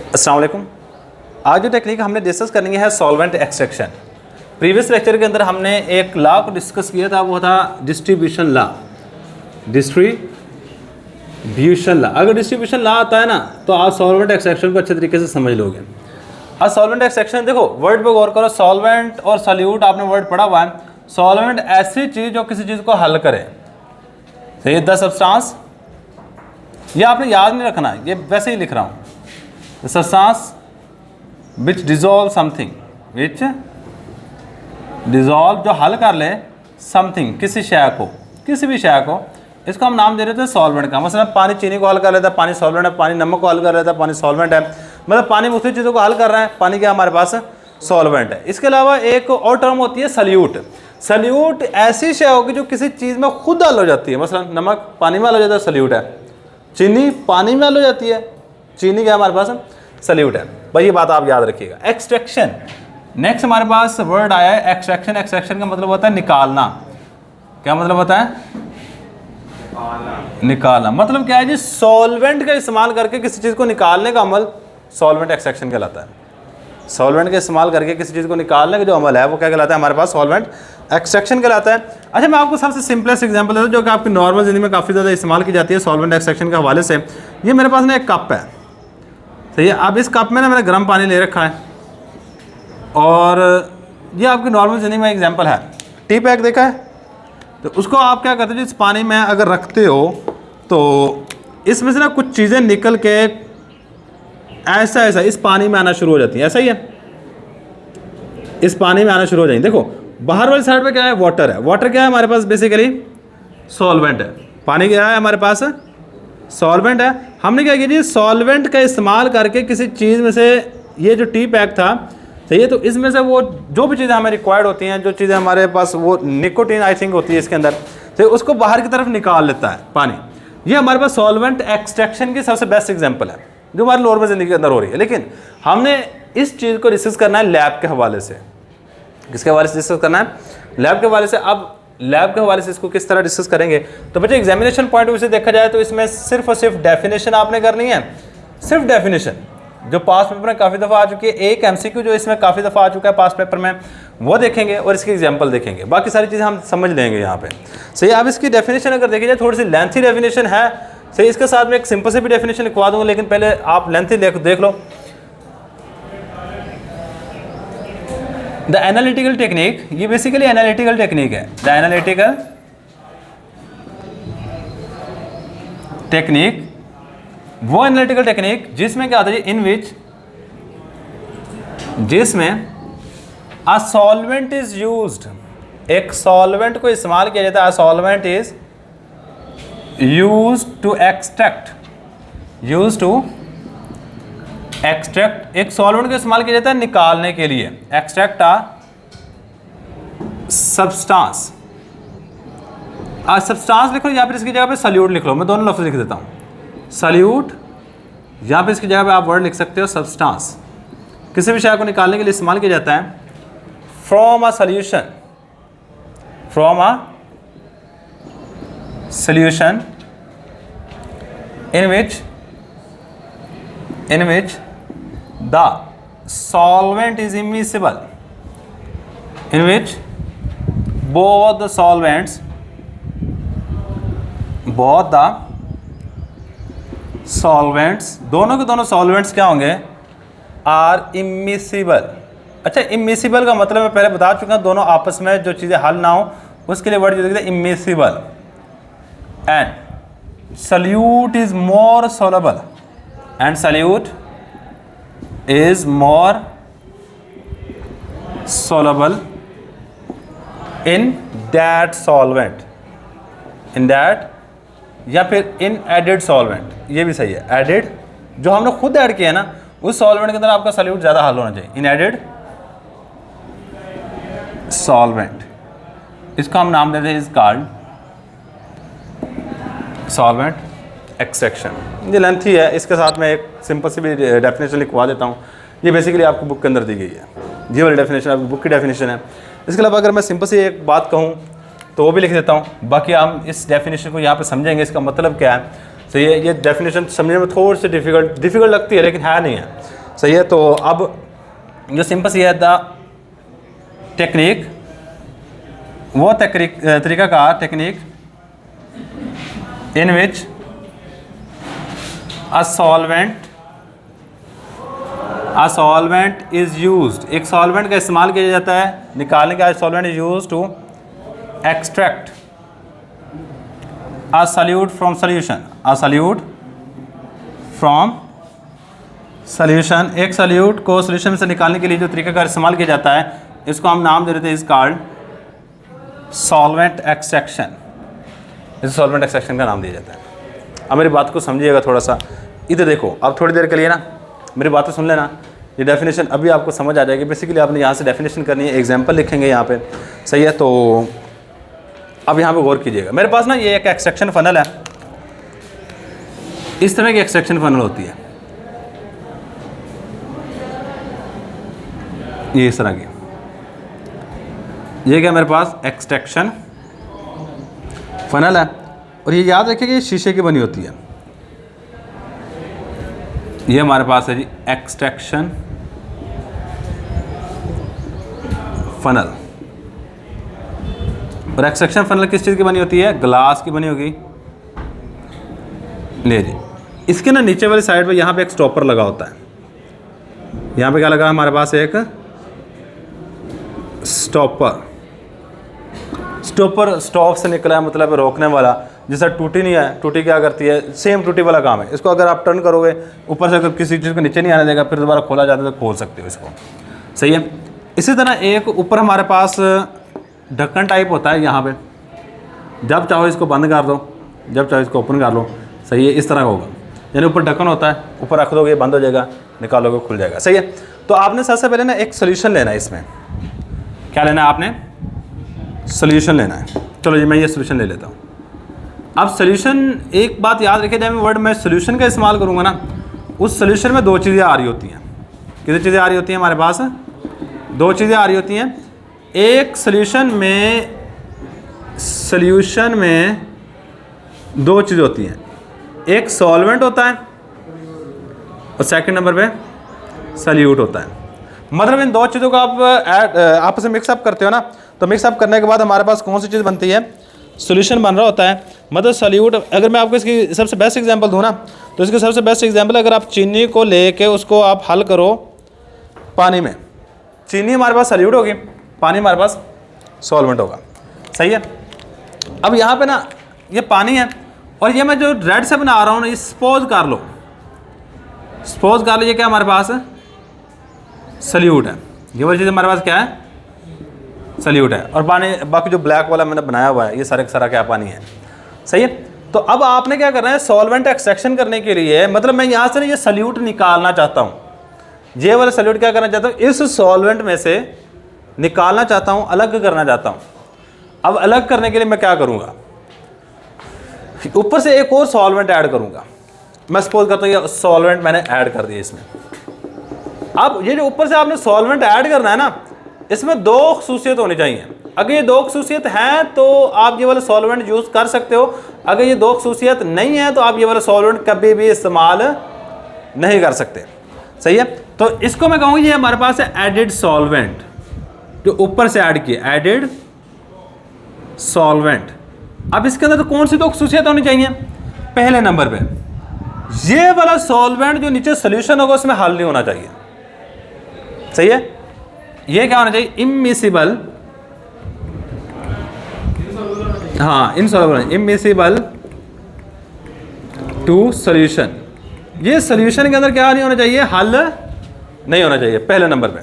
अस्सलाम वालेकुम। आज जो टेक्निक हमने डिस्कस करनी है सॉल्वेंट एक्सट्रैक्शन। प्रीवियस लेक्चर के अंदर हमने एक लॉ को डिस्कस किया था, वो था डिस्ट्रीब्यूशन लॉ। डिस्ट्रीब्यूशन लॉ, अगर डिस्ट्रीब्यूशन लॉ आता है ना तो आप सॉल्वेंट एक्सट्रैक्शन को अच्छे तरीके से समझ लोगे। अब सॉल्वेंट एक्सट्रैक्शन देखो, वर्ड पे गौर करो। सॉल्वेंट और सॉल्यूट आपने वर्ड पढ़ा हुआ है। सॉल्वेंट ऐसी चीज़ जो किसी चीज़ को हल करे, सही, द सब्सटेंस। ये आपने याद नहीं रखना, ये वैसे ही लिख रहा हूँ। The substance which dissolve something, which dissolve, जो हल कर ले समथिंग, किसी शय को, किसी भी शय को, इसको हम नाम दे रहे थे सॉल्वेंट का। मतलब पानी चीनी को हल कर लेता है, पानी सॉल्वेंट है। पानी नमक को हल कर लेता है, पानी सॉल्वेंट है। मतलब पानी मुख्तलिफ चीज़ों को हल कर रहा है, पानी क्या हमारे पास सॉल्वेंट है। इसके अलावा एक और टर्म होती है सल्यूट। सल्यूट ऐसी शय होगी जो किसी चीज़ में खुद हल हो जाती है। मतलब नमक पानी में हल हो जाता है, सल्यूट है। चीनी पानी में हल हो जाती है, चीनी क्या हमारे पास सल्यूट है। भाई ये बात आप याद रखिएगा। एक्सट्रैक्शन, नेक्स्ट हमारे पास वर्ड आया है एक्सट्रैक्शन। एक्सट्रैक्शन का मतलब होता है निकालना। क्या मतलब होता है? निकालना। मतलब क्या है जी? सॉल्वेंट का इस्तेमाल करके किसी चीज़ को निकालने का अमल सॉल्वेंट एक्सट्रैक्शन कहलाता है। सॉल्वेंट का इस्तेमाल करके किसी चीज़ को निकालने का जो अमल है वो क्या कहलाता है? हमारे पास सॉल्वेंट एक्सट्रैक्शन कहलाता है। अच्छा, मैं आपको सबसे सिंपलेस्ट एग्जांपल देता हूँ जो कि आपकी नॉर्मल ज़िंदगी में काफ़ी ज़्यादा इस्तेमाल की जाती है सॉल्वेंट एक्सट्रैक्शन के हवाले से। ये मेरे पास ना एक कप है, सही है। अब इस कप में ना मैंने गर्म पानी ले रखा है और ये आपकी नॉर्मल ज़िंदगी में एग्जांपल है। टी पैक देखा है, तो उसको आप क्या करते हो, इस पानी में अगर रखते हो तो इसमें से ना कुछ चीज़ें निकल के ऐसा ऐसा इस पानी में आना शुरू हो जाती है। ऐसा ही है, इस पानी में आना शुरू हो जाएंगे। देखो बाहर वाली साइड पे क्या है? वाटर है। वाटर क्या है हमारे पास? बेसिकली सॉल्वेंट है। पानी क्या है हमारे पास? सॉल्वेंट है। हमने क्या किया जी? सॉल्वेंट का इस्तेमाल करके किसी चीज़ में से, ये जो टी पैक था, सही है, तो इसमें से वो जो भी चीज़ें हमें रिक्वायर्ड होती हैं, जो चीज़ें हमारे पास, वो निकोटीन आई थिंक होती है इसके अंदर, तो उसको बाहर की तरफ निकाल लेता है पानी। ये हमारे पास सॉल्वेंट एक्सट्रैक्शन की सबसे बेस्ट एग्जांपल है जो हमारी नॉर्मल ज़िंदगी के अंदर हो रही है। लेकिन हमने इस चीज़ को डिस्कस करना है लैब के हवाले से। किसके हवाले से डिस्कस करना है? लैब के हवाले से। अब लैब के हवाले से इसको किस तरह डिस्कस करेंगे? तो बच्चे एग्जामिनेशन पॉइंट ऑफ व्यू से देखा जाए तो इसमें सिर्फ और सिर्फ डेफिनेशन आपने करनी है। सिर्फ डेफिनेशन जो पास पेपर में काफ़ी दफ़ा आ चुकी है, एक एमसीक्यू जो इसमें काफ़ी दफ़ा आ चुका है पास पेपर में, वो देखेंगे और इसकी एग्जांपल देखेंगे। बाकी सारी चीज़ें हम समझ लेंगे यहाँ पे, सही। अब इसकी डेफिनेशन अगर देखी जाए, थोड़ी सी लेंथी डेफिनेशन है, सही। इसके साथ में एक सिंपल से भी डेफिनेशन लिखवा दूँगा, लेकिन पहले आप लेंथी देख लो। द एनालिटिकल टेक्निक, ये बेसिकली एनालिटिकल टेक्निक है। द एनालिटिकल टेक्निक, वो एनालिटिकल टेक्निक जिसमें क्या होता है? इन विच, जिसमें अ सॉल्वेंट इज यूज्ड, एक सॉल्वेंट को इस्तेमाल किया जाता है। A solvent is used to extract, used to extract, एक सॉल्वेंट का इस्तेमाल किया जाता है निकालने के लिए। Extract a substance. सब्सटेंस लिख लो या फिर इसकी जगह पे सल्यूट लिख लो, मैं दोनों लफ्ज़ लिख देता हूँ। सल्यूट, या फिर इसकी जगह पे आप वर्ड लिख सकते हो सब्सटेंस। किसी भी शय को निकालने के लिए इस्तेमाल किया जाता है। From a solution, from a solution in which the solvent is immiscible, in which both the solvents, दोनों के दोनों solvents क्या होंगे? are immiscible। अच्छा, immiscible का मतलब मैं पहले बता चुका हूँ, दोनों आपस में जो चीज़ें हल ना हो उसके लिए वर्ड यूज करते हैं immiscible। and solute is more soluble, and solute is more soluble in that solvent, in that, या फिर in added solvent, ये भी सही है। added, जो हमने खुद ऐड किया है ना, उस solvent के अंदर आपका solute ज़्यादा हल होना चाहिए। in added solvent, इसका हम नाम देते हैं इज कॉल्ड सॉल्वेंट एक्सट्रैक्शन। ये लेंथी है, इसके साथ मैं एक सिंपल सी भी डेफिनेशन लिखवा देता हूँ। ये बेसिकली आपकी बुक के अंदर दी गई है, ये वाली डेफिनेशन आपकी बुक की डेफिनेशन है। इसके अलावा अगर मैं सिंपल सी एक बात कहूँ तो वो भी लिख देता हूँ, बाकी हम इस डेफिनेशन को यहाँ पे समझेंगे इसका मतलब क्या है। तो ये डेफिनेशन समझने में थोड़ी सी डिफ़िकल्ट लगती है, लेकिन है नहीं है। सही है। तो अब जो सिंपल सी है द टेक्निक, वो तरीकाकार technique in which a solvent is used, एक सॉल्वेंट का इस्तेमाल किया जाता है निकालने का। Solvent is used to extract a solute from solution, a solute from solution, एक सॉल्यूट को सॉल्यूशन से निकालने के लिए जो तरीका का इस्तेमाल किया जाता है, इसको हम नाम दे देते हैं इज कॉल्ड सॉल्वेंट एक्सट्रैक्शन। इसे सॉल्वेंट एक्सट्रैक्शन का नाम दिया जाता है। अब मेरी बात को समझिएगा थोड़ा सा, इधर देखो। अब थोड़ी देर के लिए ना मेरी बात तो सुन लेना, ये डेफिनेशन अभी आपको समझ आ जाएगी। बेसिकली आपने यहाँ से डेफिनेशन करनी है, एग्जाम्पल लिखेंगे यहाँ पे, सही है। तो अब यहाँ पे गौर कीजिएगा, मेरे पास ना ये एक एक्सट्रैक्शन फनल है, इस तरह की एक्सट्रैक्शन फनल होती है, ये इस तरह की, ये क्या मेरे पास एक्सट्रैक्शन फनल है। और ये याद रखिए कि ये शीशे की बनी होती है। ये हमारे पास है जी एक्सट्रैक्शन फनल। और एक्सट्रैक्शन फनल किस चीज़ की बनी होती है? ग्लास की बनी होगी। ले जी, इसके ना नीचे वाली साइड पे यहाँ पे एक स्टॉपर लगा होता है। यहाँ पे क्या लगा है हमारे पास? एक स्टॉपर। स्टॉपर स्टॉप से निकला है, मतलब रोकने वाला। जैसा टूटी नहीं है, टूटी क्या करती है? सेम टूटी वाला काम है। इसको अगर आप टर्न करोगे ऊपर से, अगर किसी चीज़ को नीचे नहीं आने देगा, फिर दोबारा खोला जाता है तो खोल सकते हो इसको, सही है। इसी तरह एक ऊपर हमारे पास ढक्कन टाइप होता है, यहाँ पे जब चाहो इसको बंद कर दो, जब चाहो इसको ओपन कर लो, सही है। इस तरह का होगा, यानी ऊपर ढक्कन होता है, ऊपर रख दोगे बंद हो जाएगा, निकालोगे खुल जाएगा, सही है। तो आपने सबसे पहले ना एक सोल्यूशन लेना है। इसमें क्या लेना है आपने? सोल्यूशन लेना है। चलो जी, मैं ये सोल्यूशन ले लेता हूँ। अब सोल्यूशन, एक बात याद रखिए, जब वर्ड मैं सोल्यूशन का इस्तेमाल करूँगा ना, उस सोल्यूशन में दो चीज़ें आ रही होती हैं। कितनी चीज़ें आ रही होती हैं हमारे पास? दो चीज़ें आ रही होती हैं। एक सोल्यूशन में दो चीज़ें होती हैं, एक सॉल्वेंट होता है और सेकंड नंबर पे सॉल्यूट होता है। मतलब इन दो चीज़ों को आप आपस में मिक्सअप करते हो ना, तो मिक्सअप करने के बाद हमारे पास कौन सी चीज़ बनती है? सॉल्यूशन बन रहा होता है, मतलब सॉल्यूट। अगर मैं आपको इसकी सबसे बेस्ट एग्जांपल दूँ ना, तो इसकी सबसे बेस्ट एग्जांपल, अगर आप चीनी को लेके उसको आप हल करो पानी में, चीनी हमारे पास सॉल्यूट होगी, पानी हमारे पास सॉल्वेंट होगा, सही है। अब यहाँ पे ना ये पानी है, और ये मैं जो रेड से बना रहा हूँ ना, ये सपोज कर लो, सपोज कर लीजिए क्या हमारे पास सॉल्यूट है। ये वाली चीज़ हमारे पास क्या है? सॉल्यूट है। और पानी, बाकी जो ब्लैक वाला मैंने बनाया हुआ है, ये सारे का सारा क्या पानी है, सही है। तो अब आपने क्या करना है? सॉल्वेंट एक्सट्रैक्शन करने के लिए, मतलब मैं यहाँ से ना ये सॉल्यूट निकालना चाहता हूँ, ये वाला सॉल्यूट क्या करना चाहता हूँ? इस सॉल्वेंट में से निकालना चाहता हूँ, अलग करना चाहता हूँ। अब अलग करने के लिए मैं क्या करूँगा? ऊपर से एक और सॉल्वेंट ऐड करूँगा। मैं सपोज करता हूँ ये सॉल्वेंट मैंने ऐड कर दिया इसमें। अब ये जो ऊपर से आपने सॉल्वेंट ऐड करना है ना, इसमें दो खसूसियत होनी चाहिए। अगर ये दो खसूसियत हैं तो आप ये वाला सॉल्वेंट यूज़ कर सकते हो। अगर ये दो खसूसियत नहीं है तो आप ये वाला सॉल्वेंट कभी भी इस्तेमाल नहीं कर सकते, सही है। तो इसको मैं कहूँगी ये हमारे पास है एडिड सॉल्वेंट, जो ऊपर से ऐड किया, एडिड सॉल्वेंट। अब इसके अंदर तो कौन सी दो खसूसियत होनी चाहिए? पहले नंबर पे ये वाला सॉल्वेंट जो नीचे सोल्यूशन होगा उसमें हल नहीं होना चाहिए, सही है। ये क्या होना चाहिए? इमिसिबल, हाँ इनसॉल्युबल, इमिसिबल टू सॉल्यूशन। ये सॉल्यूशन के अंदर क्या नहीं होना चाहिए? हल नहीं होना चाहिए, पहले नंबर पे।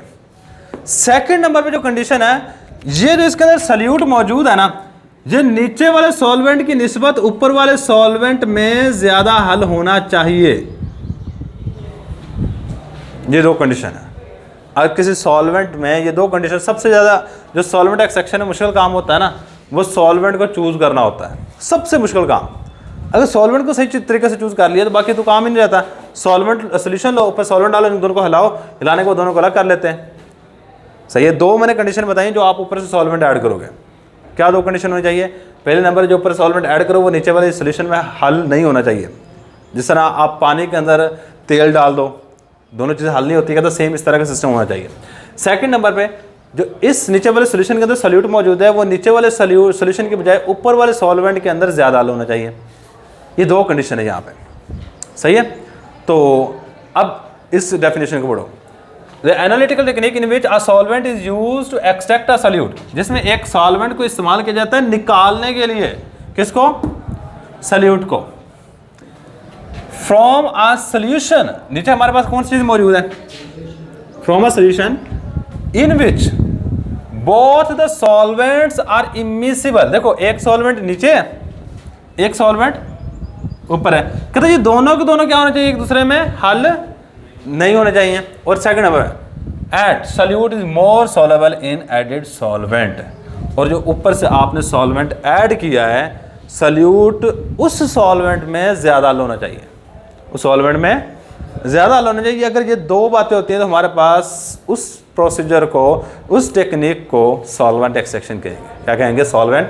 सेकंड नंबर पे जो कंडीशन है, ये जो इसके अंदर सॉल्यूट मौजूद है ना, ये नीचे वाले सॉल्वेंट की निस्बत ऊपर वाले सॉल्वेंट में ज्यादा हल होना चाहिए। ये दो कंडीशन है। अगर किसी सॉल्वेंट में ये दो कंडीशन, सबसे ज़्यादा जो सॉल्वेंट एक्सट्रैक्शन में मुश्किल काम होता है ना, वो सॉल्वेंट को चूज़ करना होता है, सबसे मुश्किल काम। अगर सॉल्वेंट को सही तरीके से चूज़ कर लिया तो बाकी तो काम ही नहीं रहता। सॉल्वेंट सोल्यूशन लो, ऊपर सॉल्वेंट डालो, इन दोनों को हिलाओ, हिलाने के बाद दोनों को अलग कर लेते हैं, सही है। दो मैंने कंडीशन बताई जो आप ऊपर से सॉल्वेंट ऐड करोगे। क्या दो कंडीशन होनी चाहिए? पहले नंबर जो ऊपर सॉल्वेंट ऐड करो वो नीचे वाले सोल्यूशन में हल नहीं होना चाहिए। जिस तरह आप पानी के अंदर तेल डाल दो, दोनों चीज़ें हल नहीं होती है, तो सेम इस तरह का सिस्टम होना चाहिए। सेकंड नंबर पे जो इस नीचे वाले सोल्यूशन के अंदर सोल्यूट मौजूद है वो नीचे वाले सोल्यूशन के बजाय ऊपर वाले सॉल्वेंट के अंदर ज़्यादा हल होना चाहिए। ये दो कंडीशन है यहाँ पे, सही है। तो अब इस डेफिनेशन को पढ़ो। The analytical technique in which a solvent is used to extract a solute, जिसमें एक सॉल्वेंट को इस्तेमाल किया जाता है निकालने के लिए, किसको? सॉल्यूट को। फ्रॉम अ सॉल्यूशन, नीचे हमारे पास कौन सी चीज मौजूद है? From a solution in which both the solvents are immiscible. देखो एक सॉल्वेंट नीचे है, एक सॉल्वेंट ऊपर है, कहते ये दोनों के दोनों क्या होने चाहिए? एक दूसरे में हल नहीं होने चाहिए। और second number at solute is more soluble in added solvent, और जो ऊपर से आपने सॉल्वेंट ऐड किया है सॉल्यूट उस सॉल्वेंट में ज़्यादा हल होना चाहिए, उस सॉल्वेंट में ज़्यादा हल होना चाहिए। अगर ये दो बातें होती हैं तो हमारे पास उस प्रोसीजर को, उस टेक्निक को सॉल्वेंट एक्सट्रैक्शन कहेंगे। क्या कहेंगे? Solvent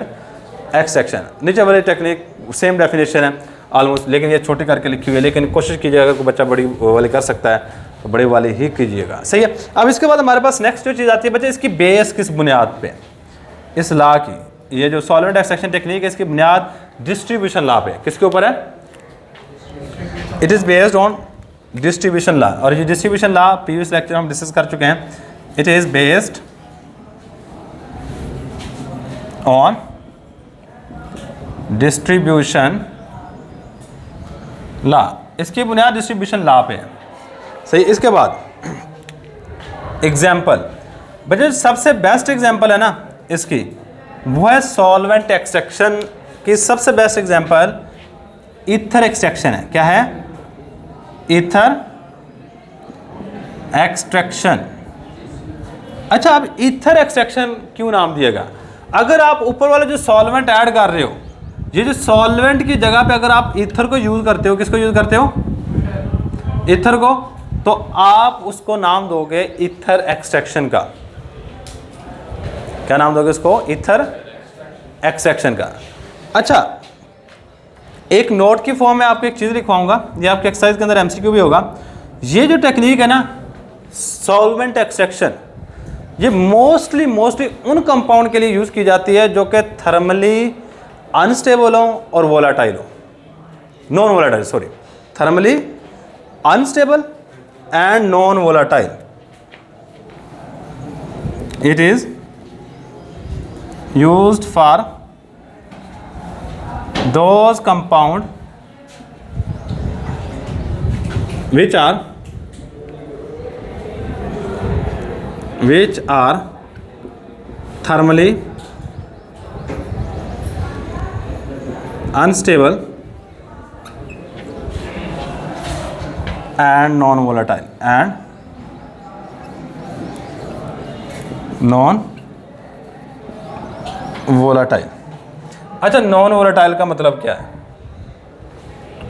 extraction. नीचे वाली टेक्निक सेम डेफिनेशन है ऑलमोस्ट, लेकिन ये छोटी करके लिखी हुई है, लेकिन कोशिश कीजिएगा अगर कोई बच्चा बड़ी वाली कर सकता है तो बड़ी वाली ही कीजिएगा, सही है। अब इसके बाद हमारे पास नेक्स्ट जो चीज़ आती है बच्चे, इसकी बेस किस बुनियाद पे? इस लॉ की, ये जो सॉल्वेंट एक्सट्रैक्शन टेक्निक है इसकी बुनियाद डिस्ट्रीब्यूशन लॉ पे, किसके ऊपर है? It is based on distribution law. और ये डिस्ट्रीब्यूशन लॉ प्रीवियस लेक्चर हम डिस्कस कर चुके हैं। It is based on distribution law, इसकी बुनियाद डिस्ट्रीब्यूशन लॉ पे है, सही। इसके बाद एग्जाम्पल, बच्चे सबसे बेस्ट एग्जाम्पल है ना इसकी, वो है सॉल्वेंट एक्सट्रैक्शन की सबसे बेस्ट एग्जाम्पल ईथर एक्सट्रैक्शन है। क्या है? Ether extraction. अच्छा, अब ईथर एक्सट्रैक्शन क्यों नाम दिएगा? अगर आप ऊपर वाले जो सॉल्वेंट ऐड कर रहे हो, ये जो सॉल्वेंट की जगह पे अगर आप ईथर को यूज करते हो, किसको यूज करते हो? ईथर को, तो आप उसको नाम दोगे ईथर एक्सट्रैक्शन का। क्या नाम दोगे उसको? ईथर एक्सट्रैक्शन का। अच्छा, एक नोट की फॉर्म में आपको एक चीज़ लिखवाऊंगा, ये आपके एक्सरसाइज के अंदर एमसीक्यू भी होगा। ये जो टेक्निक है ना सॉल्वेंट एक्सट्रैक्शन, ये मोस्टली उन कंपाउंड के लिए यूज़ की जाती है जो कि थर्मली अनस्टेबल हो और वोलाटाइल हो, non volatile, sorry, thermally unstable and non volatile. It is used for those compound which are thermally unstable and non-volatile अच्छा, नॉन वोलाटाइल का मतलब क्या है?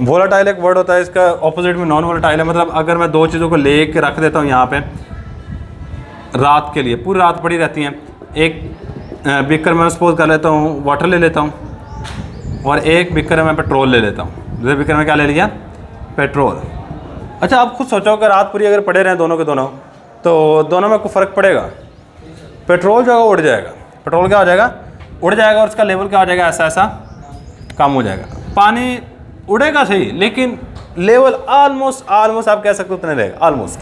वोलाटाइल एक वर्ड होता है, इसका ऑपोजिट में नॉन वोलाटाइल है। मतलब अगर मैं दो चीज़ों को ले के रख देता हूँ यहाँ पे रात के लिए, पूरी रात पड़ी रहती हैं, एक बिकर में सपोज कर लेता हूँ वाटर ले लेता हूँ और एक बिकर में पेट्रोल ले लेता हूँ। दूसरे बिकर में क्या ले लिया? पेट्रोल। अच्छा, आप खुद सोचो कि रात पूरी अगर पड़े रहें दोनों के दोनों, तो दोनों में कोई फ़र्क पड़ेगा? पेट्रोल जो है उड़ जाएगा, पेट्रोल क्या हो जाएगा? उड़ जाएगा, और उसका लेवल क्या हो जाएगा? ऐसा ऐसा कम हो जाएगा। पानी उड़ेगा सही, लेकिन लेवल ऑलमोस्ट आप कह सकते हो उतने रहेगा, ऑलमोस्ट,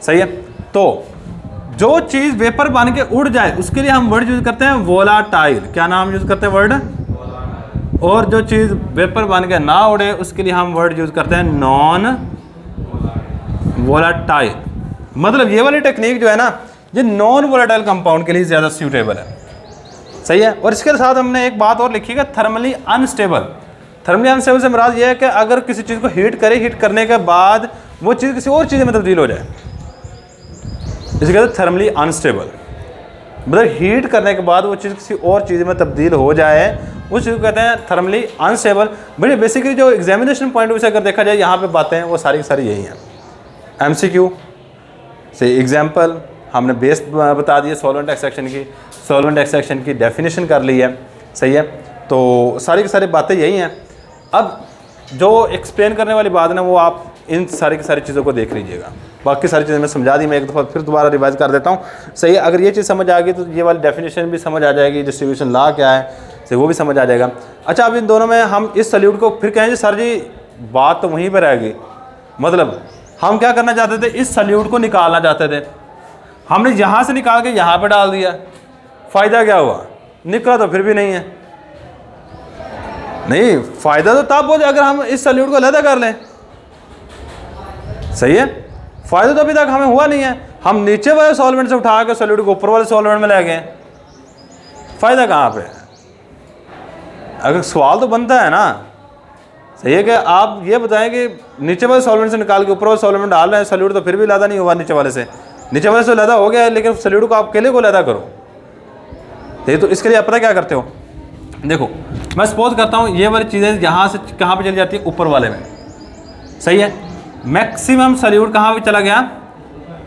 सही है। तो जो चीज़ वेपर बन के उड़ जाए उसके लिए हम वर्ड यूज़ करते हैं वोलाटाइल। क्या नाम यूज़ करते हैं वर्ड? और जो चीज़ वेपर बन के ना उड़े उसके लिए हम वर्ड यूज़ करते हैं नॉन वोलाटाइल। मतलब ये वाली टेक्निक जो है ना, ये नॉन वोलाटाइल कंपाउंड के लिए ज़्यादा सूटेबल है, सही है। और इसके साथ हमने एक बात और लिखी है, थर्मली अनस्टेबल। थर्मली अनस्टेबल से मुराद ये है कि अगर किसी चीज़ को हीट करे, हीट करने के बाद वो चीज़ किसी और चीज़ में तब्दील हो जाए, इसे कहते हैं थर्मली अनस्टेबल। मतलब हीट करने के बाद वो चीज़ किसी और चीज़ में तब्दील हो जाए, उस चीज़ को कहते हैं थर्मली अनस्टेबल। बट बेसिकली जो एग्जामिनेशन पॉइंट से अगर देखा जाए, यहाँ पे बातें वो सारी यही हैं। MCQ से एग्जाम्पल हमने बेस बता दिए सॉल्वेंट एक्सट्रैक्शन की, सॉल्वेंट एक्सट्रैक्शन की डेफिनेशन कर ली है, सही है। तो सारी की सारी बातें यही हैं। अब जो एक्सप्लेन करने वाली बात है ना, वो आप इन सारी की सारी चीज़ों को देख लीजिएगा। बाकी सारी चीज़ें मैं समझा दी, मैं एक दफ़ा फिर दोबारा रिवाइज कर देता हूँ। सही है, अगर ये चीज़ समझ आ गई तो ये वाली डेफिनेशन भी समझ आ जाएगी, डिस्ट्रीब्यूशन लॉ क्या है सही वो भी समझ आ जाएगा। अच्छा, अब इन दोनों में हम इस सल्यूट को फिर कहेंगे सर जी बात तो वहीं पर रहेगी, मतलब हम क्या करना चाहते थे, इस सल्यूट को निकालना चाहते थे, हमने यहाँ से निकाल के यहाँ पर डाल दिया, फ़ायदा क्या हुआ, निकला तो फिर भी नहीं है। नहीं, फ़ायदा तो तब हो जाए अगर हम इस सल्यूट को अलग कर लें। सही है, फ़ायदा तो अभी तक हमें हुआ नहीं है, हम नीचे वाले सॉल्वेंट से उठा के सल्यूट को ऊपर वाले सॉल्वेंट में ले गए, फ़ायदा कहाँ पे है? अगर सवाल तो बनता है ना, सही है कि आप ये बताएं कि नीचे वाले सॉल्वेंट से निकाल के ऊपर वाले सॉल्वेंट में डाल रहे हैं, सल्यूट तो फिर भी लैदा नहीं हुआ नीचे वाले से, नीचे वाले से लैदा हो गया है, लेकिन सल्यूट को आप अकेले को लैदा करो। तो इसके लिए आप पता क्या करते हो, देखो मैं सपोज करता हूँ ये वाली चीज़ें यहाँ से कहाँ पे चली जाती है, ऊपर वाले में। सही है, मैक्सिमम सल्यूट कहाँ पे चला गया,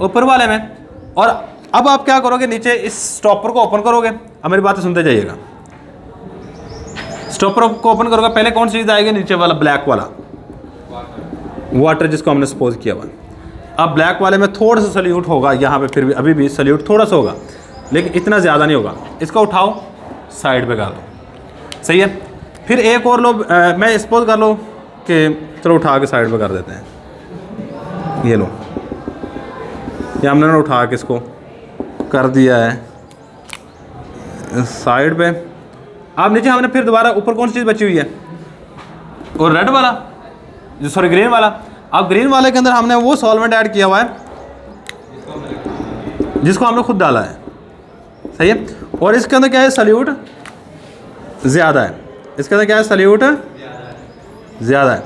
ऊपर वाले में। और अब आप क्या करोगे, नीचे इस स्टॉपर को ओपन करोगे। अब मेरी बात सुनते जाइएगा, स्टॉपर को ओपन करोगे, पहले कौन सी चीज़ आएगी, नीचे वाला ब्लैक वाला वाटर जिसको हमने सपोज किया हुआ। अब ब्लैक वाले में थोड़ा सा सल्यूट होगा यहाँ पे, फिर भी अभी भी सल्यूट थोड़ा सा होगा, लेकिन इतना ज़्यादा नहीं होगा। इसको उठाओ साइड पे कर दो। सही है, फिर एक और लो, मैं सपोज कर लो कि चलो उठा के साइड पे कर देते हैं, ये लो, ये हमने ना उठा के इसको कर दिया है साइड पे। अब नीचे हमने फिर दोबारा ऊपर कौन सी चीज़ बची हुई है, और रेड वाला जो सॉरी ग्रीन वाला। अब ग्रीन वाले के अंदर हमने वो सॉल्वेंट ऐड किया हुआ है जिसको हमने खुद डाला है। सही है, और इसके अंदर क्या है, सल्यूट ज़्यादा है, इसके अंदर क्या है, सल्यूट ज़्यादा है।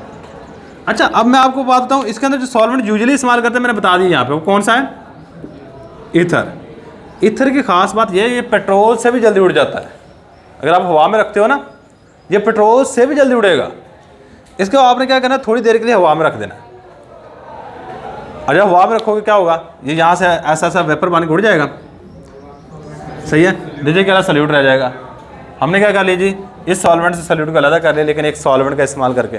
अच्छा, अब मैं आपको बात बताऊँ, इसके अंदर जो सॉल्वेंट यूजुअली इस्तेमाल करते हैं मैंने बता दिया यहाँ पे, वो कौन सा है, ईथर। ईथर की ख़ास बात यह है, ये पेट्रोल से भी जल्दी उड़ जाता है। अगर आप हवा में रखते हो ना, ये पेट्रोल से भी जल्दी उड़ेगा। इसको आपने क्या करना है, थोड़ी देर के लिए हवा में रख देना। और जब हवा में रखोगे क्या होगा, ये यहाँ से ऐसा ऐसा वेपर पानी उड़ जाएगा। सही है, नीचे क्या सल्यूट रह जाएगा। हमने क्या कर लिया जी, इस सॉल्वेंट से सल्यूट को अलग कर लिया, लेकिन एक सॉल्वेंट का इस्तेमाल करके।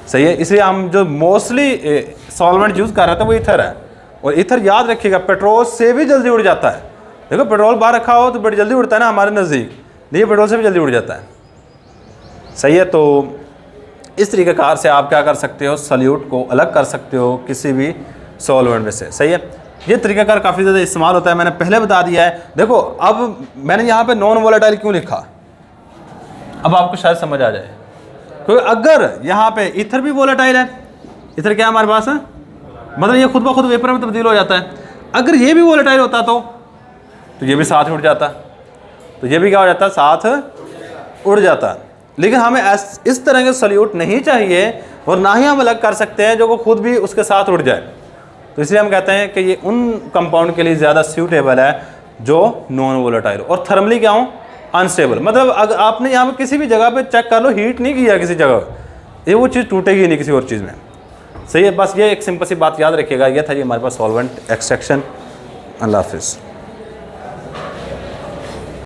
सही है, इसलिए हम जो मोस्टली सॉल्वेंट यूज़ कर रहे थे वो ईथर है। और ईथर याद रखिएगा पेट्रोल से भी जल्दी उड़ जाता है। देखो पेट्रोल बाहर रखा हो तो बड़ी जल्दी उड़ता है ना हमारे नज़दीक, नहीं पेट्रोल से भी जल्दी उड़ जाता है। सही है, तो इस तरीक़ेकार से आप क्या कर सकते हो, सल्यूट को अलग कर सकते हो किसी भी सॉल्वेंट में से। सही है, ये तरीक़ाकार काफ़ी ज़्यादा इस्तेमाल होता है, मैंने पहले बता दिया है। देखो अब मैंने यहाँ पे नॉन वोलेटाइल क्यों लिखा, अब आपको शायद समझ आ जाए। क्योंकि अगर यहाँ पे ईथर भी वोलेटाइल है, ईथर क्या है हमारे पास है, मतलब ये खुद ब खुद वेपर में तब्दील हो जाता है। अगर ये भी वोलेटाइल होता तो ये भी साथ उड़ जाता, तो ये भी क्या हो जाता, साथ उड़ जाता। लेकिन हमें इस तरह के सल्यूट नहीं चाहिए, और ना ही हम अलग कर सकते हैं जो को खुद भी उसके साथ उड़ जाए। तो इसलिए हम कहते हैं कि ये उन कंपाउंड के लिए ज़्यादा सूटेबल है जो नॉन वोलेटाइल और थर्मली क्या हो, अनस्टेबल। मतलब अगर आपने यहाँ पर किसी भी जगह पे चेक कर लो, हीट नहीं किया किसी जगह, ये वो चीज़ टूटेगी नहीं किसी और चीज़ में। सही है, बस ये एक सिंपल सी बात याद रखिएगा। ये था जी हमारे पास सॉल्वेंट एक्सट्रैक्शन। अल्लाह हाफिज़।